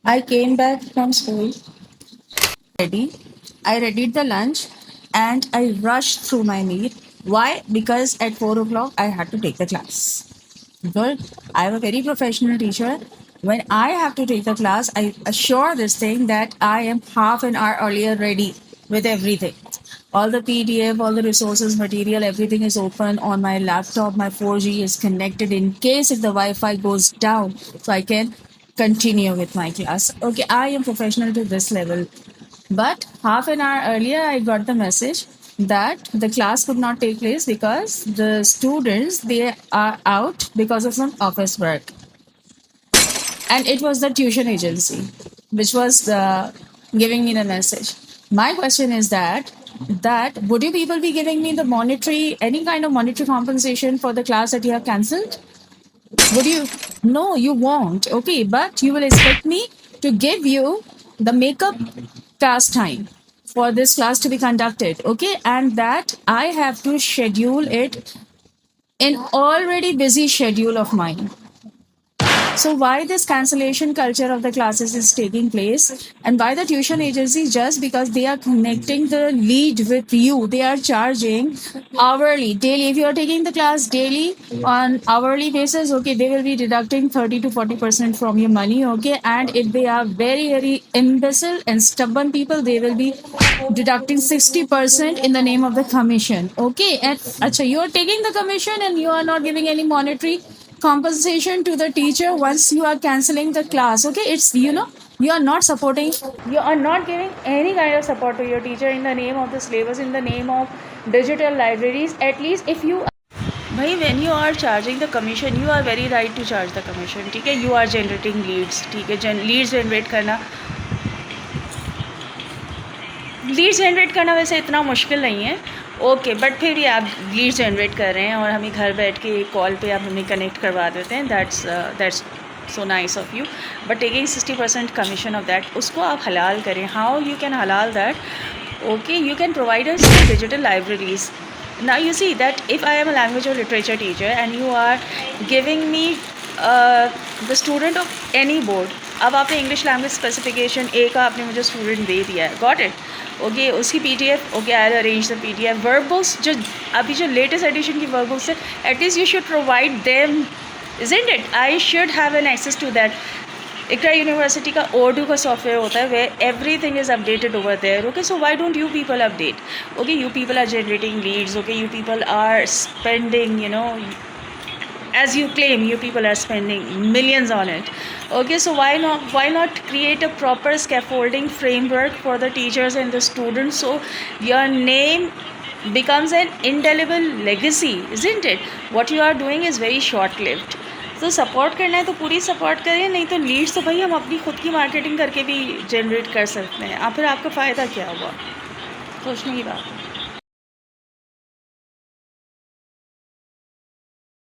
I came back from school ready. I readied the lunch and I rushed through my meal. Why? Because at 4 o'clock I had to take the class. Good. I am a very professional teacher. When I have to take the class, I assure this thing that I am half an hour earlier ready with everything. All the PDF, all the resources, material, everything is open on my laptop. My 4G is connected in case if the Wi-Fi goes down, so I can continue with my class. Okay, I am professional to this level. But half an hour earlier, I got the message that the class could not take place because the students they are out because of some office work, and it was the tuition agency which was giving me the message. My question is that would you people be giving me the monetary any kind of monetary compensation for the class that you have cancelled? Would you? No, you won't. Okay, but you will expect me to give you the makeup class time for this class to be conducted. Okay, and that I have to schedule it in already busy schedule of mine. So why this cancellation culture of the classes is taking place, and why the tuition agency, just because they are connecting the lead with you, they are charging hourly, daily. If you are taking the class daily on hourly basis, okay, they will be deducting 30 to 40% from your money, okay. And if they are very imbecile and stubborn people, they will be deducting 60% in the name of the commission, okay. And acha, you are taking the commission and you are not giving any monetary compensation to the teacher once you are canceling the class, okay. It's, you are not supporting, you are not giving any kind of support to your teacher in the name of the syllabus, in the name of digital libraries. At least if you भाई when you are charging the commission, you are very right to charge the commission, ठीक है. You are generating leads, ठीक है. Leads generate करना, lead generate करना वैसे इतना मुश्किल नहीं है, ओके. बट फिर भी आप लीड जनरेट कर रहे हैं और हमें घर बैठ के कॉल पे आप हमें कनेक्ट करवा देते हैं. That's so nice of you. But taking 60% commission of that, उसको आप हलाल करें. हाउ यू कैन हलाल that? Okay, you can provide us with digital libraries. Now you see that if I am a language or literature teacher and you are giving me the student of any board, अब आपने English language specification ए का आपने मुझे student दे दिया है, got it, okay. उसकी PDF, okay, I will arrange the PDF. Verb books जो अभी जो लेटेस्ट एडिशन की वर्ब बुक्स है, at least you should provide them, isn't it? I should have an access to that. Iqra university का Odoo का software होता है, वे everything is updated over there, okay. So why don't you people update? Okay, you people are generating leads, okay, you people are spending, as you claim, you people are spending millions on it, okay. So why not create a proper scaffolding framework for the teachers and the students, so your name becomes an indelible legacy, isn't it? What you are doing is very short lived. तो support करना है तो पूरी support करें, नहीं तो Leeds तो भाई हम अपनी खुद की मार्केटिंग करके भी जनरेट कर सकते हैं. फिर आपका फ़ायदा क्या हुआ? सोचने की बात है.